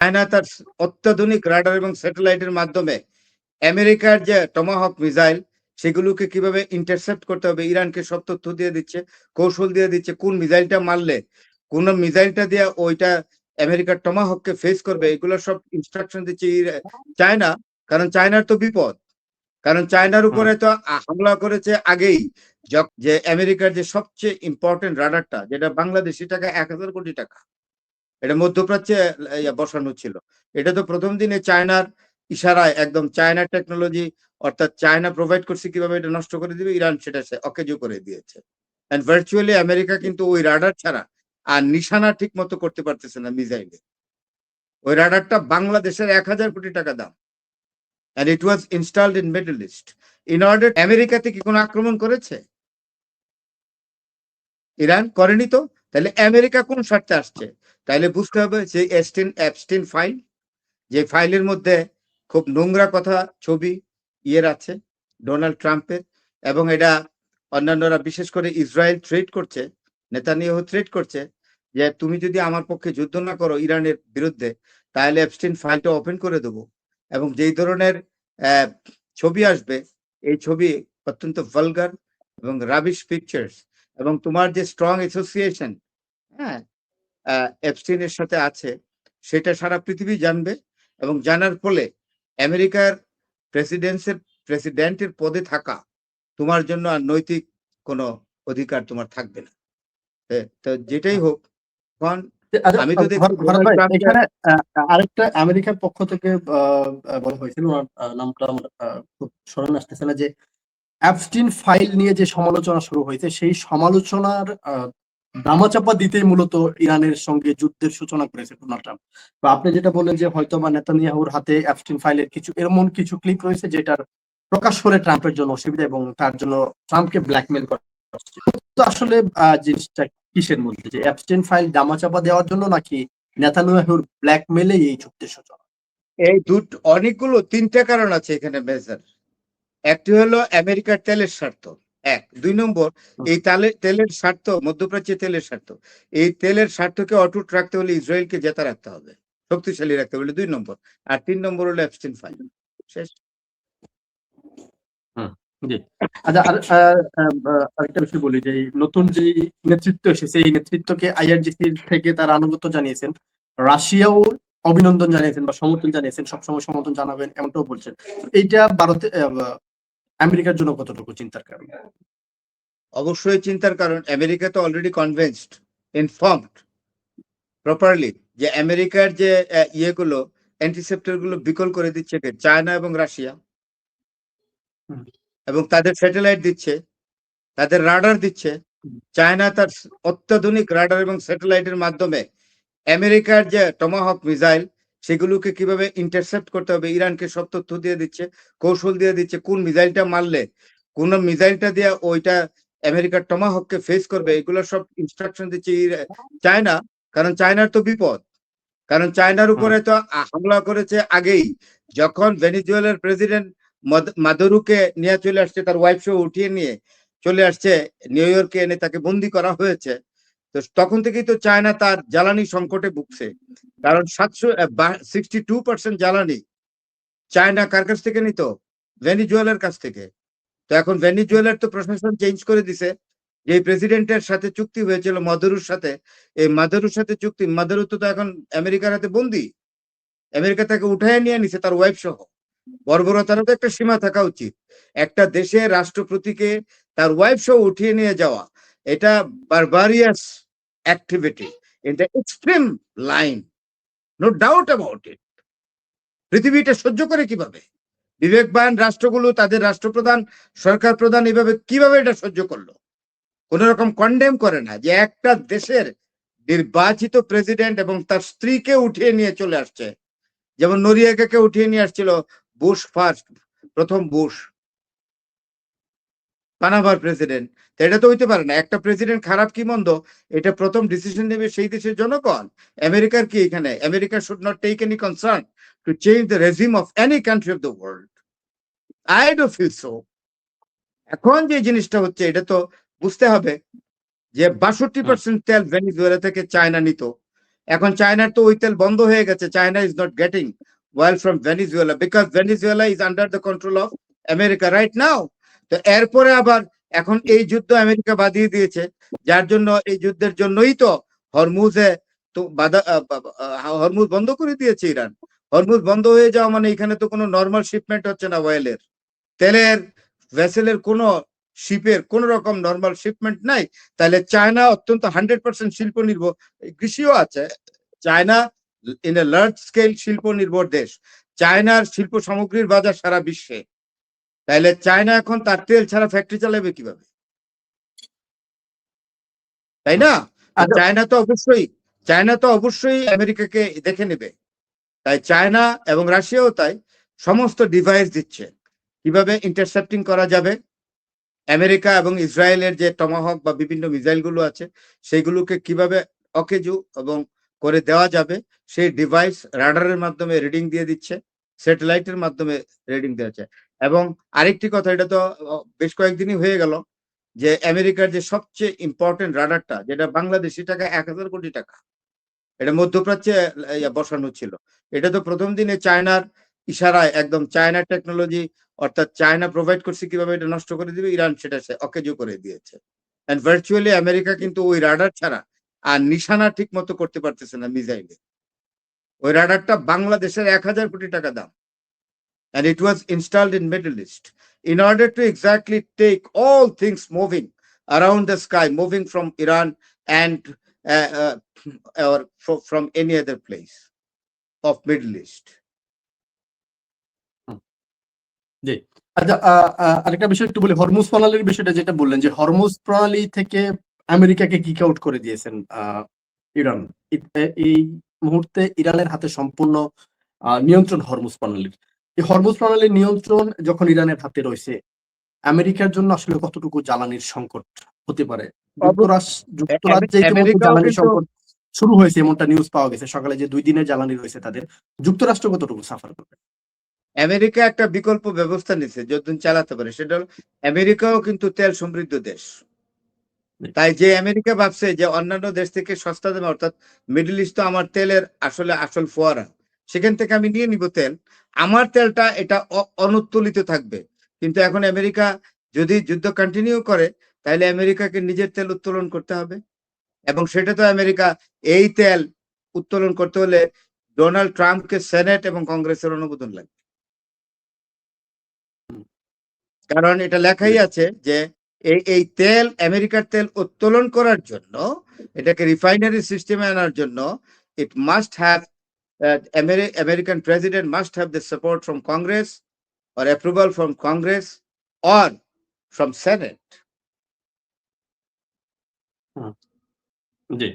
China তার অত্যাধুনিক radar এবং স্যাটেলাইটের মাধ্যমে আমেরিকার যে টমাহক মিসাইল সেগুলোকে কিভাবে ইন্টারসেপ্ট করতে হবে ইরানকে সব তথ্য দিয়ে দিচ্ছে, কৌশল দিয়ে দিচ্ছে, কোন মিসাইলটা মারলে কোন মিসাইলটা দিয়ে ওইটা আমেরিকার টমাহককে ফেস করবে, এগুলো সব ইনস্ট্রাকশন দিচ্ছে চায়না। কারণ চায়নার তো বিপদ, কারণ চায়নার উপরে তো হামলা করেছে আগেই, যে আমেরিকার যে সবচেয়ে ইম্পর্টেন্ট রাডারটা, যেটা বাংলাদেশি টাকা 1000 কোটি টাকা, এটা মধ্যপ্রাচ্যে বসানো ছিল। এটা তো প্রথম দিনে চায়নার ইশারায় একদম চায়না টেকনোলজি, অর্থাৎ চায়না প্রোভাইড করছে কিভাবে এটা নষ্ট করে দিবে, ইরান সেটা অকেজো করে দিয়েছে। এন্ড ভার্চুয়ালি আমেরিকা কিন্তু ওই রাডার ছাড়া আর নিশানা ঠিক মতো করতে পারতেছে না মিসাইলে। ওই রাডারটা বাংলাদেশের 1000 কোটি টাকা দাম। and it was installed in Middle East. In order, আমেরিকাতে কি কোনো আক্রমণ করেছে? ইরান করেনি তো। তাহলে আমেরিকা কোন স্বার্থে আসছে? তাহলে বুঝতে হবে যে অ্যাপস্টিন ফাইল, যে ফাইলের মধ্যে খুব নোংরা কথা, ছবি আছে ডোনাল্ড ট্রাম্পের, এবং এটা অন্যান্যরা বিশেষ করে ইসরায়েল থ্রেট করছে, নেতানিয়াহু থ্রেট করছে যে তুমি যদি আমার পক্ষে যুদ্ধ না করো ইরানের বিরুদ্ধে, তাহলে অ্যাপস্টিন ফাইলটা ওপেন করে দেবো, এবং যেই ধরনের ছবি আসবে এই ছবি অত্যন্ত ভালগার এবং রাবিশ পিকচার্স, এবং তোমার যে স্ট্রং অ্যাসোসিয়েশন এপস্টিনের সাথে আছে সেটা সারা পৃথিবী জানবে, এবং জানার ফলে আমেরিকার প্রেসিডেন্টের পদে থাকা তোমার জন্য আর নৈতিক কোনো অধিকার তোমার থাকবে না। তো যেটাই হোক, আমি তো এখানে আরেকটা আমেরিকার পক্ষ থেকে বলা হয়েছিল, নামটা আমার খুব স্মরণ আসতেছে না, যে অ্যাপস্টিন ফাইল নিয়ে যে সমালোচনা শুরু হয়েছে, সেই সমালোচনার দামাচাপা দিতেই মূলত ইরানের সঙ্গে যুদ্ধের সূচনা করেছে ডোনাল্ড ট্রাম্প। বা আপনি যেটা বললেন যে হয়তো বা নেতানিয়াহুর হাতে অ্যাপস্টিন ফাইলের এমন কিছু ক্লিপ রয়েছে যেটার প্রকাশ করে ট্রাম্পের জন্য অসুবিধা, এবং তার জন্য ট্রাম্পকে ব্ল্যাকমেল করা হচ্ছে। তো আসলে জিনিসটা কিসের মধ্যে, যে অ্যাপস্টিন ফাইল দামাচাপা দেওয়ার জন্য, নাকি নেতানিয়াহুর ব্ল্যাকমেলে এই যুদ্ধের সূচনা? এই অনেকগুলো 3টে কারণ আছে এখানে মেজর। একটি হলো আমেরিকার তেলের স্বার্থ, 1। 2 নম্বর, এই তেলের স্বার্থ, মধ্যপ্রাচ্যে তেলের স্বার্থ, এই তেলের স্বার্থকে অটুট রাখতে হলে ইসরায়েলকে জেতা রাখতে হবে, শক্তিশালী রাখতে হলে 2 নম্বর। আর 3 নম্বর হলো অ্যাপস্টিন ফাইল। শেষ। আচ্ছা, আরেকটা বিষয় বলি, যে নতুন যে নেতৃত্ব এসেছে, এই নেতৃত্বকে আইআরজিসি থেকে তারা আনুগত্য জানিয়েছেন, রাশিয়াও অভিনন্দন জানিয়েছেন বা সমর্থন জানিয়েছেন, সবসময় সমর্থন জানাবেন এমনটাও বলছেন। এইটা ভারতে আমেরিকার জন্য কতটুকু চিন্তার কারণ? অবশ্যই চিন্তার কারণ। আমেরিকা তো অলরেডি কনভিন্সড, ইনফর্মড প্রপারলি, যে আমেরিকার যে ইয়েগুলো, অ্যান্টিসেপ্টর গুলো বিকল করে দিচ্ছে চায়না এবং রাশিয়া, এবং তাদের স্যাটেলাইট দিচ্ছে, তাদের রাডার দিচ্ছে। চায়না তার অত্যাধুনিক রাডার এবং স্যাটেলাইটের মাধ্যমে আমেরিকার যে টমাহক মিসাইল সেগুলোকে কিভাবে ইন্টারসেপ্ট করতে হবে ইরানকে সব তথ্য দিয়ে দিচ্ছে, কৌশল দিয়ে দিচ্ছে, কোন মিসাইলটা মারলে কোন মিসাইলটা দিয়ে ওইটা আমেরিকার টমাহককে ফেস করবে, এগুলো সব ইনস্ট্রাকশন দিচ্ছে চায়না। কারণ চায়নার তো বিপদ, কারণ চায়নার উপরে তো হামলা করেছে আগেই, যখন ভেনিজুয়েলার প্রেসিডেন্ট মাদুরোকে নিয়ে চলে আসছে, তার ওয়াইফ সহ উঠিয়ে নিয়ে চলে আসছে নিউ ইয়র্কে, এনে তাকে বন্দি করা হয়েছে। তো তখন থেকেই তো চায়না তার জ্বালানি সংকটে ভুগছে, কারণ 62% জ্বালানি চায়না কার কাছ থেকে নিত? ভেনিজুয়েলার কাছ থেকে। তো এখন ভেনিজুয়েলার তো প্রশাসন চেঞ্জ করে দিছে, যে প্রেসিডেন্টের সাথে চুক্তি হয়েছিল মাদুরোর সাথে, এই মাদুরোর সাথে চুক্তি, মাদুরো তো এখন আমেরিকার হাতে বন্দি, আমেরিকা তাকে উঠায় নিয়ে নিছে তার ওয়াইফ সহ। বর্বরতারও তো একটা সীমা থাকা উচিত। একটা দেশের রাষ্ট্রপতিকে তার ওয়াইফ সহ উঠিয়ে নিয়ে যাওয়া, এটা barbarous activity in the extreme line, no doubt about it. পৃথিবীটা সহ্য করে কিভাবে? বিবেকবান রাষ্ট্রগুলো, তাদের রাষ্ট্রপ্রধান, সরকার প্রধান এভাবে কিভাবে এটা সহ্য করলো? কোন রকম কন্ডেম করে না, যে একটা দেশের নির্বাচিত প্রেসিডেন্ট এবং তার স্ত্রীকে উঠিয়ে নিয়ে চলে আসছে, যেমন নরিয়াকে উঠিয়ে নিয়ে আসছিল বুশ ফার্স্ট, প্রথম বুশ পানামার প্রেসিডেন্ট। এটা তো হইতে পারে না। একটা প্রেসিডেন্ট খারাপ কি মন্দ, এটা প্রথম ডিসিশন নেবে সেই দেশের জনগণ। আমেরিকার কি এখানে? America should not take any concern to change the regime of any country of the world. I do feel so. এখন যে জিনিসটা হচ্ছে, এটা তো বুঝতে হবে যে 62% তেল ভেনিজুয়েলা থেকে চায়না নিত, এখন চায়নার তো ওই তেল বন্ধ হয়ে গেছে। China is not getting oil from Venezuela because Venezuela is under the control of America right now. তো এরপরে আবার এখন এই যুদ্ধ আমেরিকা বাদিয়ে দিয়েছে, যার জন্য এই যুদ্ধের জন্যই তো হরমুজে তো হরমুজ বন্ধ করে দিয়েছে ইরান। হরমুজ বন্ধ হয়ে যাওয়া মানে এখানে তো কোনো নর্মাল শিপমেন্ট হচ্ছে না অয়েলের, তেলের, ভেসেলের কোনো শিপের কোন রকম নর্মাল শিপমেন্ট নাই। তাহলে চায়না অত্যন্ত 100% শিল্প নির্ভর, কৃষিও আছে। China in a large scale শিল্প নির্ভর দেশ। চায়নার শিল্প সামগ্রীর বাজার সারা বিশ্বে। তাহলে চায়না এখন তার তেল ছাড়া ফ্যাক্টরি চালাবে কিভাবে? তাই না? চায়না তো অবশ্যই আমেরিকাকে দেখে নেবে। তাই চায়না এবং রাশিয়াও তাই সমস্ত ডিভাইস দিচ্ছে কিভাবে ইন্টারসেপ্টিং করা যাবে। আমেরিকা এবং ইসরায়েলের যে টমাহক বা বিভিন্ন মিসাইল গুলো আছে সেগুলোকে কিভাবে অকেজু এবং করে দেওয়া যাবে সেই ডিভাইস রাডারের মাধ্যমে রিডিং দিয়ে দিচ্ছে, স্যাটেলাইটের মাধ্যমে রিডিং দিচ্ছে। এবং আরেকটি কথা, এটা তো বেশ কয়েকদিনই হয়ে গেল যে আমেরিকার যে সবচেয়ে ইম্পর্টেন্ট রাডারটা, যেটা বাংলাদেশি টাকা 1000 কোটি টাকা, এটা মধ্যপ্রাচ্যে বসানো ছিল। এটা তো প্রথম দিনে চায়নার ইশারায় একদম চায়না টেকনোলজি, অর্থাৎ চায়না প্রোভাইড করছে কিভাবে এটা নষ্ট করে দিবে, ইরান সেটা অকেজো করে দিয়েছে। এন্ড ভার্চুয়ালি আমেরিকা কিন্তু ওই রাডার ছাড়া আর নিশানা ঠিক মতো করতে পারতেছে না মিসাইলে। ওই রাডারটা বাংলাদেশের 1000 কোটি টাকা দাম। And it was installed in Middle East in order to exactly take all things moving around the sky, moving from Iran and or from any other place of Middle East. জি। আচ্ছা, আরেকটা বিষয় একটু বলি, হরমুজ প্রণালীর বিষয়টা যেটা বললেন যে হরমুজ প্রণালী থেকে আমেরিকাকে কিক আউট করে দিয়েছেন ইরান। এই মুহূর্তে ইরানের হাতে সম্পূর্ণ নিয়ন্ত্রণ হরমুজ প্রণালীর। এই হরমুজ প্রণালীর নিয়ন্ত্রণ যখন ইরানের হাতে রয়েছে, আমেরিকার জন্য আসলে কতটুকু জ্বালানির সংকট হতে পারে? যুক্তরাজ্যে ইতিমধ্যে জ্বালানির সংকট শুরু হয়েছে এমনটা নিউজ পাওয়া গেছে সকালে, যে 2 দিনের জ্বালানি রয়েছে তাদের। যুক্তরাষ্ট্র কতটুকু সাফার করবে? আমেরিকা একটা বিকল্প ব্যবস্থা নিচ্ছে যতদিন চালাতে পারে, সেটা হল আমেরিকাও কিন্তু তেল সমৃদ্ধ দেশ। তাই যে আমেরিকা ভাবছে যে অন্যান্য দেশ থেকে সস্তা দামে, অর্থাৎ মিডল ইস্ট তো আমার তেলের আসল ফোয়ারা, সেখান থেকে আমি নিয়ে নিব তেল, আমার তেলটা এটা অনুত্তোলিত থাকবে। কিন্তু এখন আমেরিকা যদি যুদ্ধ কন্টিনিউ করে তাহলে আমেরিকাকে নিজের তেল উত্তোলন করতে হবে, এবং সেটা তো আমেরিকা এই তেল উত্তোলন করতে হলে ডোনাল্ড ট্রাম্পকে সেনেট এবং কংগ্রেসের অনুমোদন লাগবে। কারণ এটা লেখাই আছে যে এই তেল, আমেরিকার তেল উত্তোলন করার জন্য, এটাকে রিফাইনারি সিস্টেমে আনার জন্য, it must have American president must have the support from Congress or approval from Congress or from Senate. G.